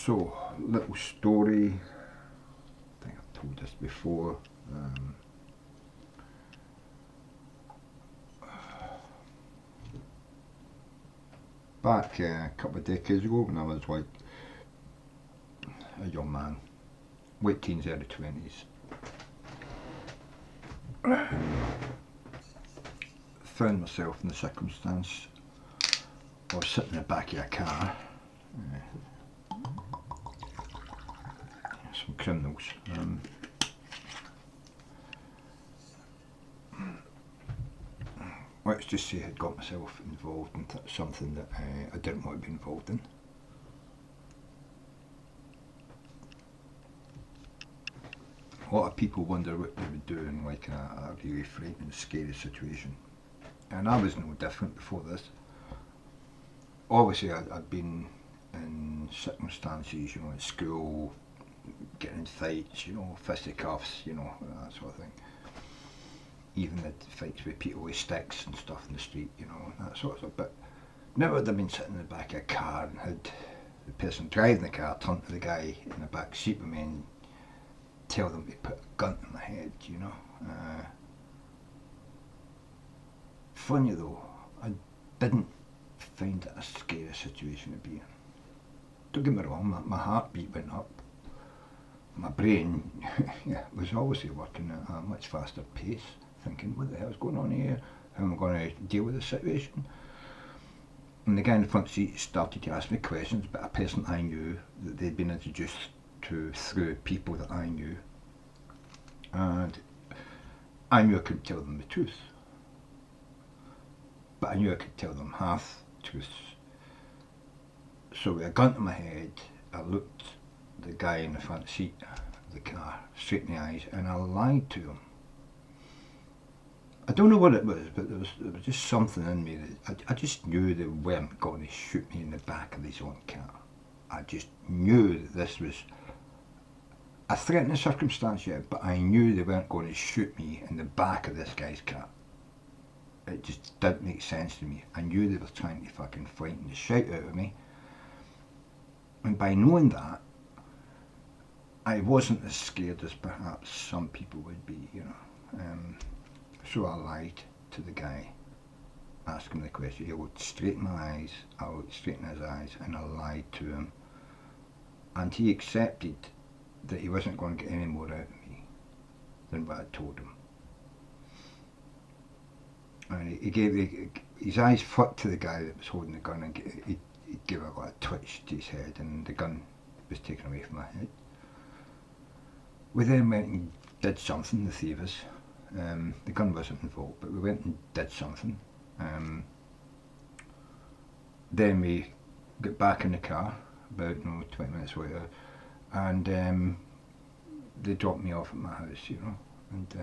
So, little story. I think I've told this before. Back a couple of decades ago, when I was like a young man, late teens, early 20s, found myself in the circumstance of sitting in the back of a car. Some criminals. Let's just say I'd got myself involved in something that I didn't want to be involved in. A lot of people wonder what they would do in like a really frightening, scary situation. And I was no different before this. Obviously I'd been in circumstances, you know, at school, getting in fights, you know, fisticuffs, you know, that sort of thing. Even the fights with people with sticks and stuff in the street, you know, that sort of stuff. But never had I been sitting in the back of a car and had the person driving the car turn to the guy in the back seat with me and tell them to put a gun to my head, you know. Funny though, I didn't find it a scary situation to be in. Don't get me wrong, my heartbeat went up. My brain was obviously working at a much faster pace, thinking, what the hell's going on here? How am I going to deal with the situation? And the guy in the front seat started to ask me questions about a person I knew that they'd been introduced to through people that I knew. And I knew I couldn't tell them the truth. But I knew I could tell them half truths. So with a gun to my head, I looked the guy in the front seat of the car straight in the eyes and I lied to him. I don't know what it was, but there was just something in me that I just knew they weren't going to shoot me in the back of this own car. I just knew that this was a threatening circumstance, yet, but I knew they weren't going to shoot me in the back of this guy's car. It just didn't make sense to me. I knew they were trying to fucking frighten the shit out of me. And by knowing that, I wasn't as scared as perhaps some people would be, you know. So I lied to the guy, asked him the question. He looked straight in my eyes, I looked straight in his eyes, and I lied to him. And he accepted that he wasn't going to get any more out of me than what I told him. And he gave his eyes flicked to the guy that was holding the gun, and he gave a little twitch to his head, and the gun was taken away from my head. We then went and did something, the three of us. The gun wasn't involved, but we went and did something. Then we got back in the car about 20 minutes later, and they dropped me off at my house, you know. And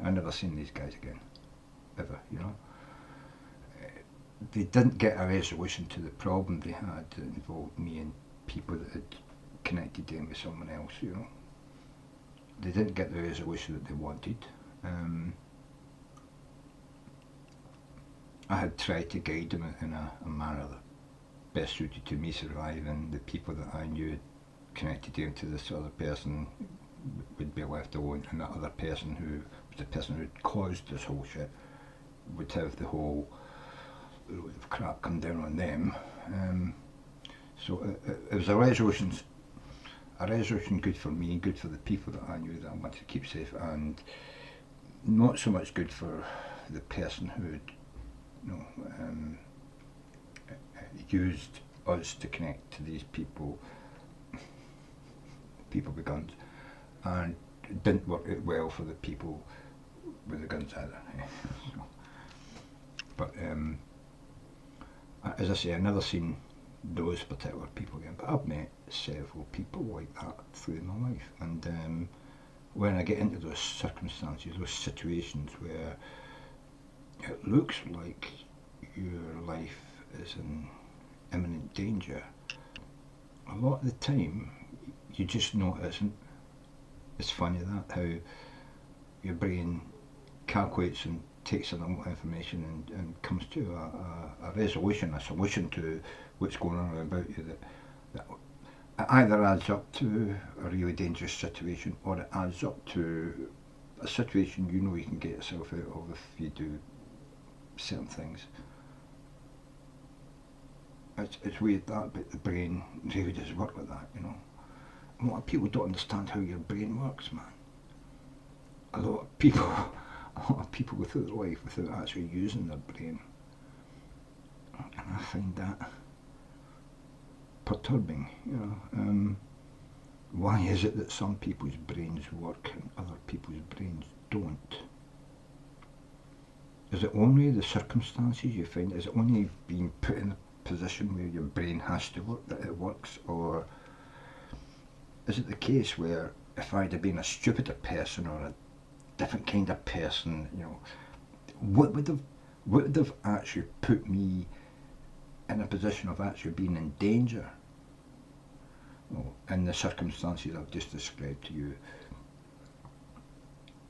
I never seen these guys again, ever, you know. They didn't get a resolution to the problem they had that involved me and people that had connected them with someone else, you know. They didn't get the resolution that they wanted. I had tried to guide them in a manner that best suited to me surviving. The people that I knew connected them to this other person would be left alone, and that other person who was the person who had caused this whole shit would have the whole load of crap come down on them. So it was a resolution good for me, good for the people that I knew that I wanted to keep safe, and not so much good for the person who had, used us to connect to these people with guns, and it didn't work out well for the people with the guns either. So, but as I say, I've never seen those particular people again, but I've met several people like that through my life, and when I get into those circumstances, those situations where it looks like your life is in imminent danger, a lot of the time you just know it isn't. It's funny that how your brain calculates and takes in a lot of information and comes to a resolution, a solution to what's going on about you that it either adds up to a really dangerous situation, or it adds up to a situation you know you can get yourself out of if you do certain things. It's weird that, but the brain really does work like that, you know. A lot of people don't understand how your brain works, man. A lot of people, a lot of people go through their life without actually using their brain, and I find that perturbing, you know. Why is it that some people's brains work and other people's brains don't? Is it only the circumstances you find? Is it only being put in a position where your brain has to work that it works? Or is it the case where if I'd have been a stupider person or a different kind of person, you know, what would have actually put me in a position of actually being in danger? Well, in the circumstances I've just described to you,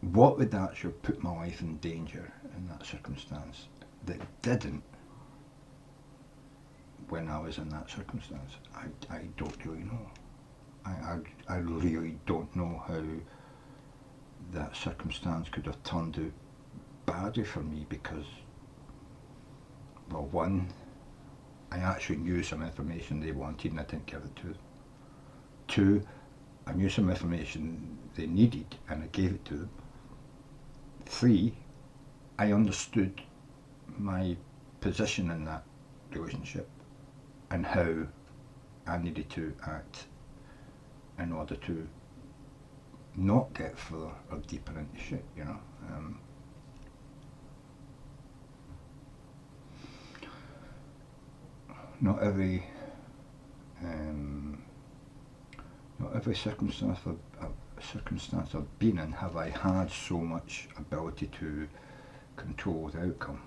what would actually put my life in danger in that circumstance that didn't when I was in that circumstance? I don't really know. I really don't know how that circumstance could have turned out badly for me, because, well, one, I actually knew some information they wanted and I didn't give it to them. Two, I knew some information they needed and I gave it to them. Three, I understood my position in that relationship and how I needed to act in order to not get further or deeper into shit, you know. Not every circumstance I've been in have I had so much ability to control the outcome.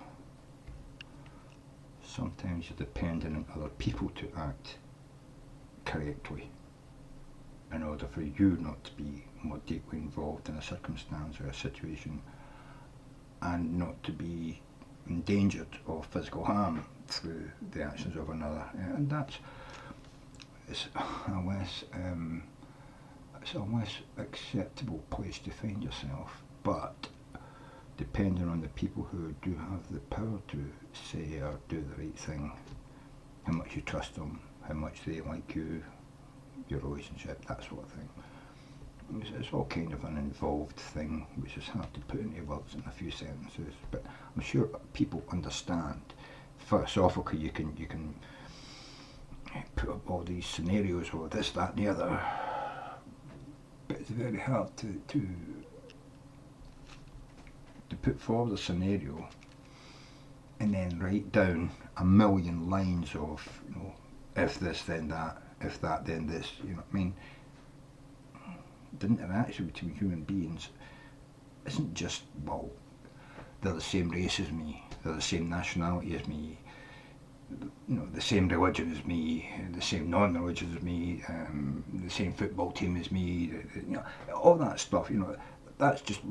Sometimes you're dependent on other people to act correctly in order for you not to be more deeply involved in a circumstance or a situation, and not to be endangered of physical harm through the actions of another. And it's a less acceptable place to find yourself, but depending on the people who do have the power to say or do the right thing, how much you trust them, how much they like you, your relationship, that sort of thing. It's all kind of an involved thing, which is hard to put into words in a few sentences, but I'm sure people understand. Philosophically, you can put up all these scenarios or this, that and the other, but it's very hard to put forward a scenario and then write down a million lines of, you know, if this then that, if that then this, you know what I mean. The interaction between human beings isn't just, well, they're the same race as me, they're the same nationality as me, you know, the same religion as me, the same non-religion as me, the same football team as me, you know, all that stuff, you know, that's just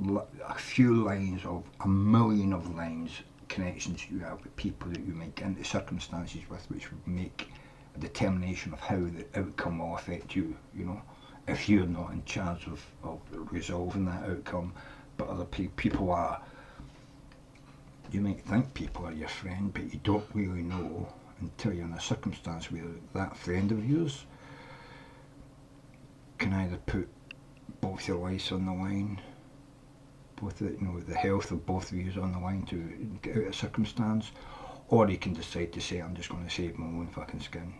a few lines of a million of lines, connections you have with people that you might get into circumstances with, which would make a determination of how the outcome will affect you, you know, if you're not in charge of resolving that outcome, but other people are. You might think people are your friend, but you don't really know until you're in a circumstance where that friend of yours can either put both your lives on the line, both the health of both of you is on the line to get out of a circumstance, or he can decide to say, I'm just going to save my own fucking skin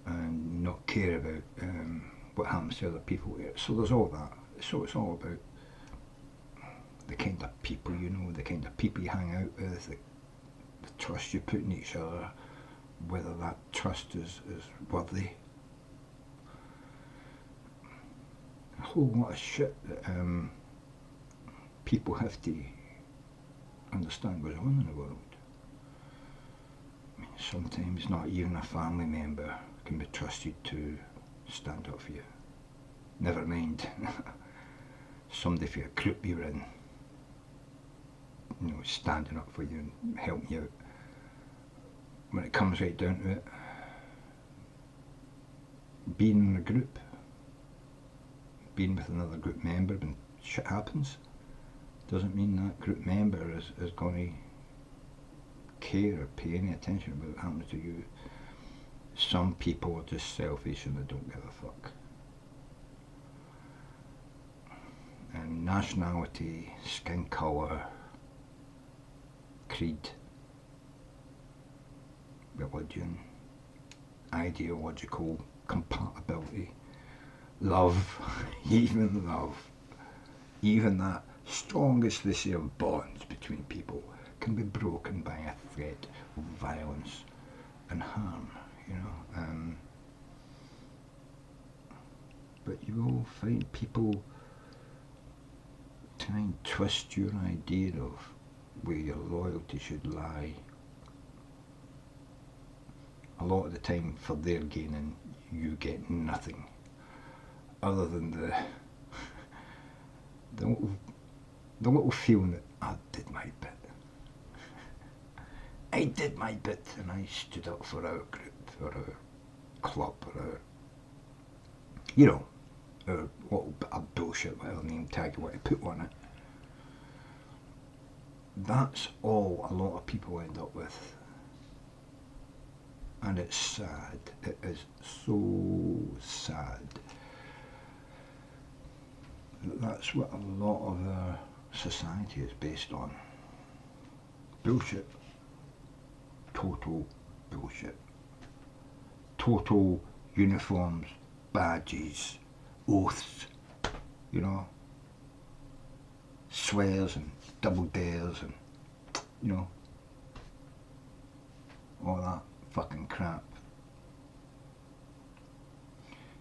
and not care about what happens to other people. So there's all that. So it's all about the kind of people you know, the kind of people you hang out with, the trust you put in each other, whether that trust is worthy. A whole lot of shit that people have to understand goes on in the world. I mean, sometimes not even a family member can be trusted to stand up for you. Never mind somebody for a group you're in, you know, standing up for you and helping you out. When it comes right down to it, being in a group, being with another group member when shit happens, doesn't mean that group member is going to care or pay any attention about what happens to you. Some people are just selfish and they don't give a fuck. And nationality, skin colour, creed, religion, ideological compatibility, love, even that strongest they say of bonds between people can be broken by a threat of violence and harm, you know. But you will find people try and twist your idea of where your loyalty should lie, a lot of the time for their gain, and you get nothing other than the little feeling that I did my bit. I did my bit and I stood up for our group or our club or our, you know, or little bit of bullshit, whatever name tag you want to put on it. That's all a lot of people end up with. And it's sad. It is so sad. That's what a lot of our society is based on. Bullshit. Total bullshit. Total uniforms, badges, oaths, you know, swears and double dares and, you know, all that fucking crap.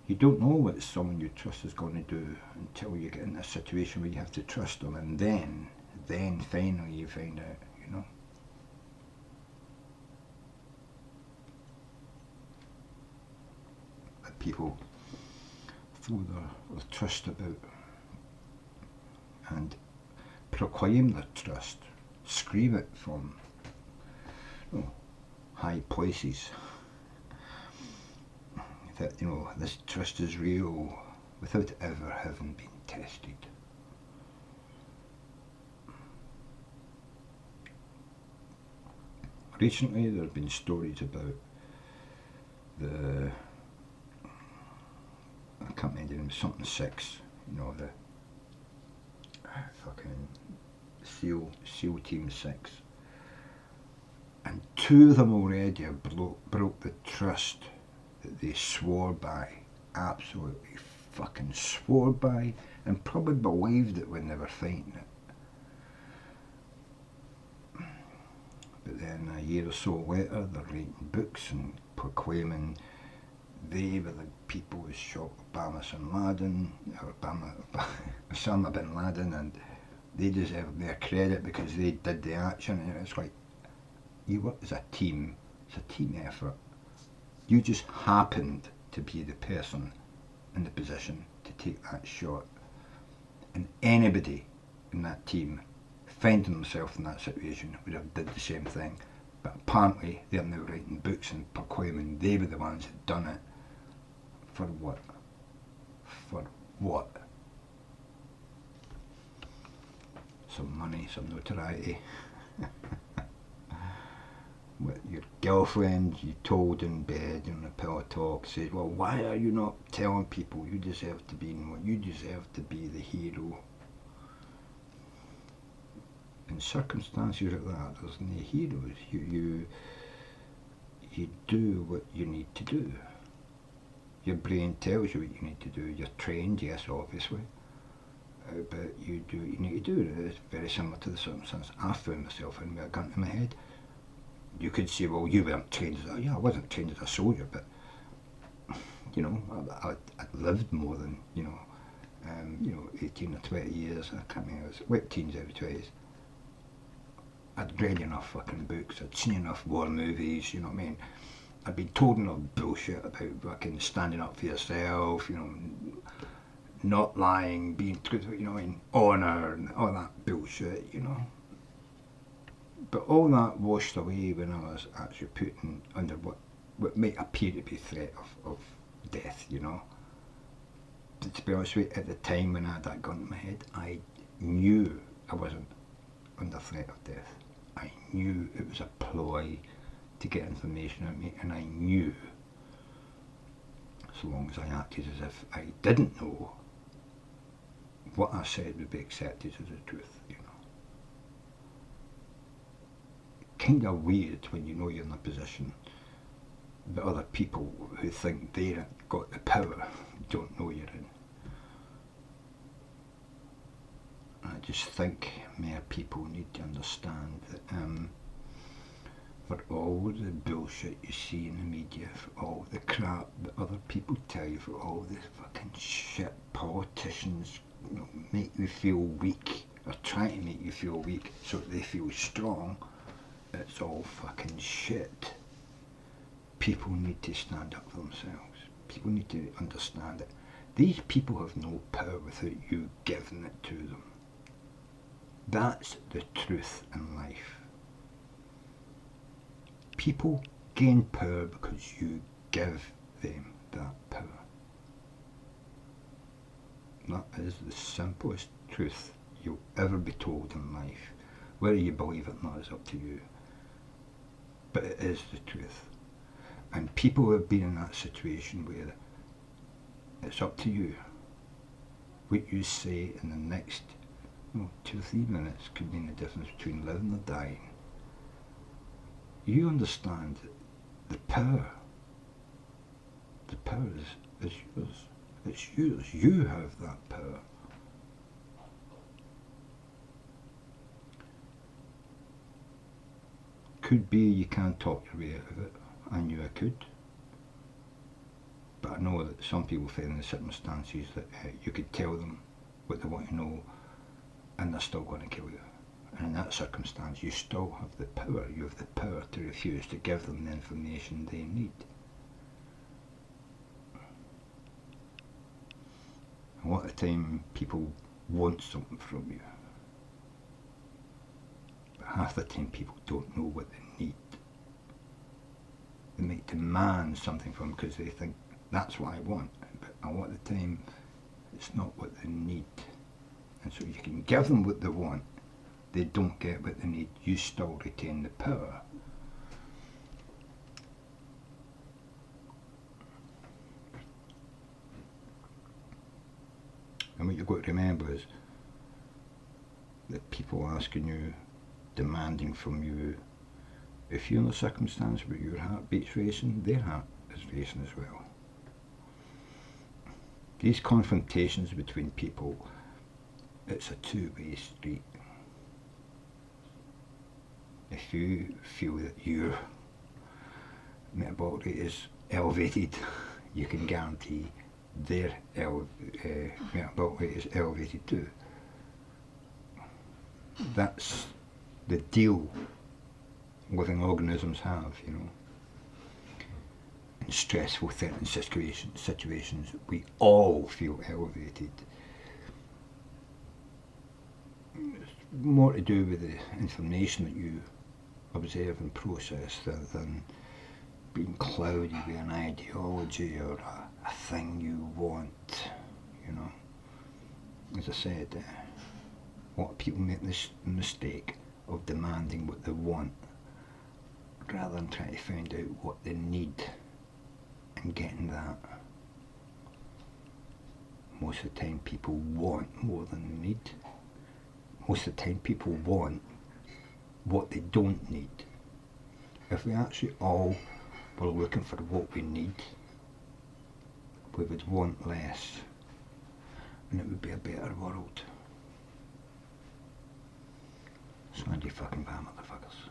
You don't know what someone you trust is going to do until you get in a situation where you have to trust them, and then finally you find out, you know. That people throw their trust about and proclaim their trust, scream it from high places, that, you know, this trust is real without ever having been tested. Recently there have been stories about the, I can't remember the name, something 6, you know, the fucking SEAL Team 6. And 2 of them already have broke the trust that they swore by, absolutely fucking swore by, and probably believed it when they were fighting it. But then a year or so later, they're writing books and proclaiming they were the people who shot Osama bin Laden, and they deserve their credit because they did the action. And it's like, you work as a team, it's a team effort. You just happened to be the person in the position to take that shot. And anybody in that team finding themselves in that situation would have did the same thing. But apparently they're now writing books and proclaiming they were the ones that done it. For what? For what? Some money, some notoriety. What your girlfriend you told in bed on a pillow talk says, well, why are you not telling people you deserve to be more? You deserve to be the hero. In circumstances like that, there's no heroes. You do what you need to do. Your brain tells you what you need to do. You're trained, yes, obviously. But you do what you need to do. It's very similar to the circumstance I found myself in with a gun to my head. You could say, well, you weren't trained as a... Yeah, I wasn't trained as a soldier, but, you know, I lived more than, 18 or 20 years. I can't remember, it was late teens, early 20s. I'd read enough fucking books, I'd seen enough war movies, you know what I mean? I'd been told enough bullshit about fucking standing up for yourself, you know, not lying, being truthful, you know what I mean? Honour and all that bullshit, you know. But all that washed away when I was actually put under what might appear to be a threat of death, you know. But to be honest with you, at the time when I had that gun in my head, I knew I wasn't under threat of death. I knew it was a ploy to get information out of me, and I knew, so long as I acted as if I didn't know, what I said would be accepted as the truth, you know. Kind of weird when you know you're in a position that other people who think they've got the power don't know you're in. I just think more people need to understand that for all the bullshit you see in the media, for all the crap that other people tell you, for all the fucking shit politicians, you know, make you feel weak, or try to make you feel weak so that they feel strong, it's all fucking shit. People need to stand up for themselves. People need to understand that these people have no power without you giving it to them. That's the truth in life. People gain power because you give them that power. That is the simplest truth you'll ever be told in life. Whether you believe it or not is up to you. But it is the truth. And people have been in that situation where it's up to you. What you say in the next 2 or 3 minutes could mean the difference between living and dying. You understand that the power is yours. It's yours. You have that power. Could be you can't talk your way out of it. I knew I could. But I know that some people feel in the circumstances that you could tell them what they want to know and they're still going to kill you. And in that circumstance you still have the power. You have the power to refuse to give them the information they need. A lot of the time people want something from you. But half the time people don't know what they need. They might demand something from them because they think that's what I want. But a lot of the time it's not what they need. And so you can give them what they want, they don't get what they need, you still retain the power. And what you've got to remember is that people asking you, demanding from you, if you're in a circumstance where your heartbeat's racing, their heart is racing as well. These confrontations between people, it's a two-way street. If you feel that your metabolic rate is elevated, you can guarantee their metabolic rate is elevated too. That's the deal living organisms have, you know. In stressful, threatening situations, we all feel elevated. It's more to do with the information that you observe and process than being clouded with an ideology or a thing you want, you know. As I said, a lot of people make this mistake of demanding what they want rather than trying to find out what they need and getting that. Most of the time people want more than they need. Most of the time people want what they don't need. If we actually all were looking for what we need, we would want less and it would be a better world. So Andy fucking bad, motherfuckers.